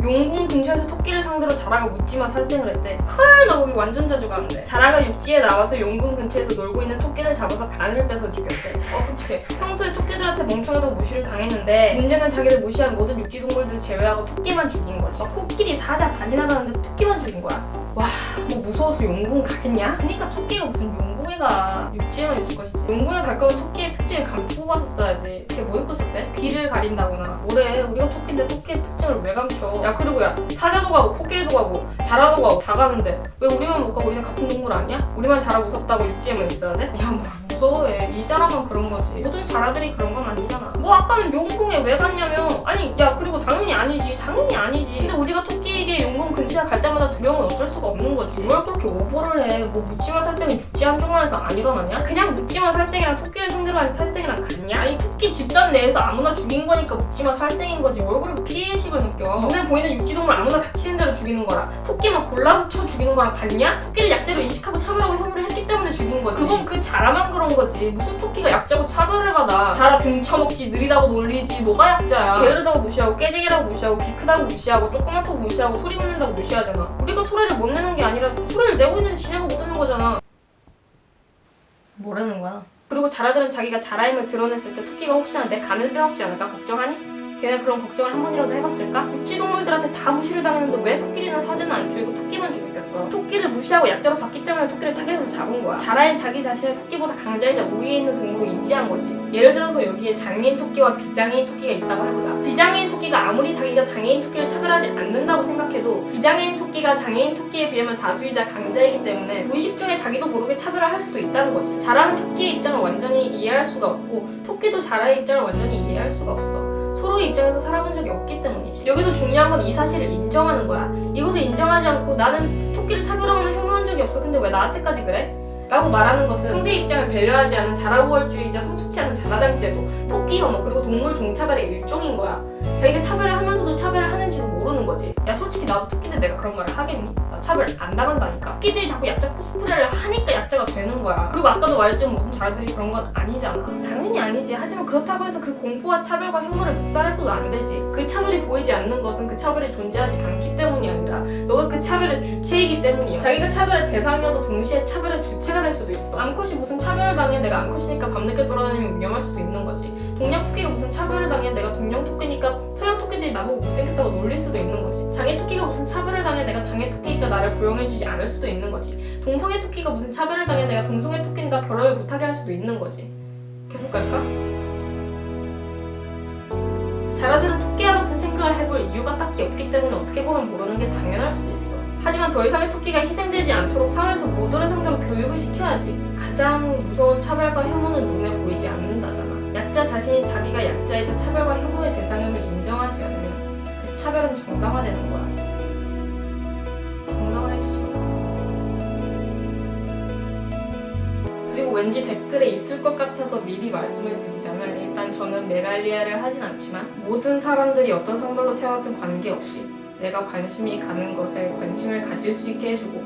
용궁 근처에서 토끼를 상대로 자라가 묻지마 살생을 했대. 헐, 나 거기 완전 자주 가는데. 자라가 육지에 나와서 용궁 근처에서 놀고 있는 토끼를 잡아서 간을 빼서 죽였대. 끔찍해. 평소에 토끼들한테 멍청하다고 무시를 당했는데 문제는 자기를 무시한 모든 육지 동물들을 제외하고 토끼만 죽인 거지. 코끼리, 사자 다 지나가는데 토끼만 죽인 거야. 와, 뭐 무서워서 용궁 가겠냐? 그니까 토끼가 무슨 용궁에 가. 육지에만 있을 것이지. 용궁에 갈 거면 토끼의 특징을 감추고 갔었어야지. 걔 뭐 입고 있었대? 귀를 가린다거나. 뭐래, 우리가 토끼인데 토끼의 특징을 왜 감춰? 야, 그리고 야, 사자도 가고 코끼리도 가고 자라도 가고 다 가는데 왜 우리만 못 가고? 우리는 같은 동물 아니야? 우리만 자라 무섭다고 육지에만 있어야 돼? 야, 뭐 무서워해. 이 자라만 그런 거지. 모든 자라들이 그런 건 아니잖아. 뭐 아까는 용궁에 왜 갔냐며. 아니, 야, 그리고 당연히 아니지. 당연히 아니지. 근데 우리가 토끼에게 용궁 근처에 갈 때마다 두려움은 어쩔 수가 없는 거지. 뭘 그렇게 오버를 해. 뭐 묻지마 살생이 육지 한중간에서 안 일어나냐? 그냥 묻지마 살생이랑 토끼를 상대로 한 살생이랑 같냐? 아니, 토끼 집단 내에서 아무나 죽인 거니까 묻지마 살생인 거지. 뭘 그렇게 피해의식을 느껴. 눈에 보이는 육지동물 아무나 닥치는 대로 죽이는 거라. 토끼만 골라서 쳐 죽이는 거랑 같냐? 토끼를 약자로 인식하고 차별하고 혐오를 했기 때문에 죽인 거지. 그건 그 자라만 그런 거지. 무슨 토끼가 약자고 차별을 받아. 자라 등쳐먹지, 느리다고 놀리지, 뭐가 약자야. 게으르다고 무시하고, 깨쟁이라고 무시하고, 귀 크다고 무시하고, 조그맣다고 무시하고, 소리 못 낸다고 무시하잖아. 우리가 소리를 못 내는 게 아니라 소리를 내고 있는데 지네가 못 듣는 거잖아. 뭐라는 거야? 그리고 자라들은 자기가 자라임을 드러냈을 때 토끼가 혹시나 내 간을 빼먹지 않을까 걱정하니? 걔네 그런 걱정을 한 번이라도 해봤을까? 육지동물들한테 다 무시를 당했는데 왜 코끼리나 사자는 안 죽이고 토끼만 죽였겠어? 토끼를 무시하고 약자로 봤기 때문에 토끼를 타겟으로 잡은 거야. 자라인 자기 자신을 토끼보다 강자이자 우위에 있는 동물로 인지한 거지. 예를 들어서 여기에 장애인 토끼와 비장애인 토끼가 있다고 해보자. 비장애인 토끼가 아무리 자기가 장애인 토끼를 차별하지 않는다고 생각해도 비장애인 토끼가 장애인 토끼에 비하면 다수이자 강자이기 때문에 무의식 중에 자기도 모르게 차별을 할 수도 있다는 거지. 자라는 토끼의 입장을 완전히 이해할 수가 없고 토끼도 자라의 입장을 완전히 이해할 수가 없어. 서로의 입장에서 살아본 적이 없기 때문이지. 여기서 중요한 건 이 사실을 인정하는 거야. 이것을 인정하지 않고 나는 토끼를 차별하거나 혐오한 적이 없어. 근데 왜 나한테까지 그래? 라고 말하는 것은 상대 입장을 배려하지 않은 자라우월주의자 성숙치 않은 자라장제도, 토끼 혐오, 그리고 동물 종차별의 일종인 거야. 자기가 차별을 하면서도 차별을 하는지도 모르는 거지. 야, 솔직히 나도 토끼인데 내가 그런 말을 하겠니? 나 차별 안 당한다니까. 토끼들이 자꾸 약자 코스프레를 하니까 약자가 되는 거야. 그리고 아까도 말했지만 모든 자라들이 그런 건 아니잖아. 당연히 아니지. 하지만 그렇다고 해서 그 공포와 차별과 혐오를 묵살해서도 안 되지. 그 차별이 보이지 않는 것은 그 차별이 존재하지 않기 때문이 아니라 너가 그 차별의 주체이기 때문이야. 자기가 차별의 대상이어도 동시에 차별의 주체가 될 수도 있어. 암컷이 무슨 차별을 당해 내가 암컷이니까 밤늦게 돌아다니면 위험할 수도 있는 거지. 동양 토끼가 무슨 차별을 당해 내가 동양 토끼니까 서양 토끼들이 나보고 못생겼다고 놀릴 수도 있는 거지. 장애 토끼가 무슨 차별을 당해 내가 장애 토끼니까 나를 고용해주지 않을 수도 있는 거지. 동성애 토끼가 무슨 차별을 당해 내가 동성애 토끼니까 결혼을 못하게 할 수도 있는 거지. 계속 갈까? 자라들은 토끼와 같은 생각을 해볼 이유가 딱히 없기 때문에 어떻게 보면 모르는 게 당연할 수도 있어. 하지만 더 이상의 토끼가 희생되지 않도록 사회에서 모두를 상대로 교육을 시켜야지. 가장 무서운 차별과 혐오는 눈에 보이지 않는다잖아. 약자 자신이 자기가 약자이자 차별과 혐오의 대상임을 인정하지 않으면 그 차별은 정당화되는 거야. 정당화해주지 마. 그리고 왠지 댓글에 있을 것 같아서 미리 말씀을 드리자면, 일단 저는 메갈리아를 하진 않지만 모든 사람들이 어떤 성별로 태어났든 관계없이 내가 관심이 가는 것에 관심을 가질 수 있게 해주고,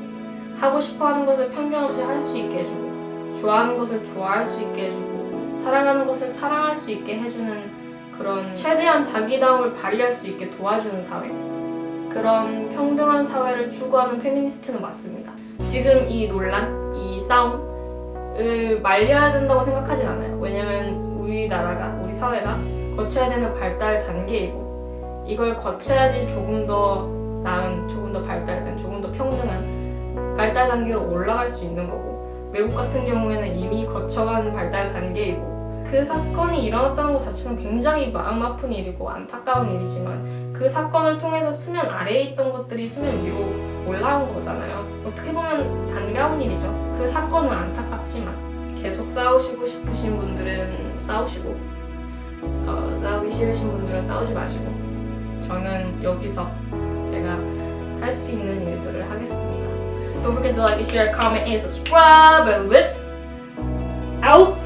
하고 싶어하는 것을 편견 없이 할 수 있게 해주고, 좋아하는 것을 좋아할 수 있게 해주고, 사랑하는 것을 사랑할 수 있게 해주는 그런 최대한 자기다움을 발휘할 수 있게 도와주는 사회, 그런 평등한 사회를 추구하는 페미니스트는 맞습니다. 지금 이 논란, 이 싸움을 말려야 된다고 생각하진 않아요. 왜냐면 우리나라가, 우리 사회가 거쳐야 되는 발달 단계이고, 이걸 거쳐야지 조금 더 나은, 조금 더 발달된, 조금 더 평등한 발달 단계로 올라갈 수 있는 거고, 외국 같은 경우에는 이미 거쳐간 발달 단계이고, 그 사건이 일어났다는 것 자체는 굉장히 마음 아픈 일이고 안타까운 일이지만 그 사건을 통해서 수면 아래에 있던 것들이 수면 위로 올라온 거잖아요. 어떻게 보면 반가운 일이죠. 그 사건은 안타깝지만 계속 싸우시고 싶으신 분들은 싸우시고, 싸우기 싫으신 분들은 싸우지 마시고, 저는 여기서 제가 할 수 있는 일들을 하겠습니다. Don't forget to like, share, comment, and subscribe. And lips out.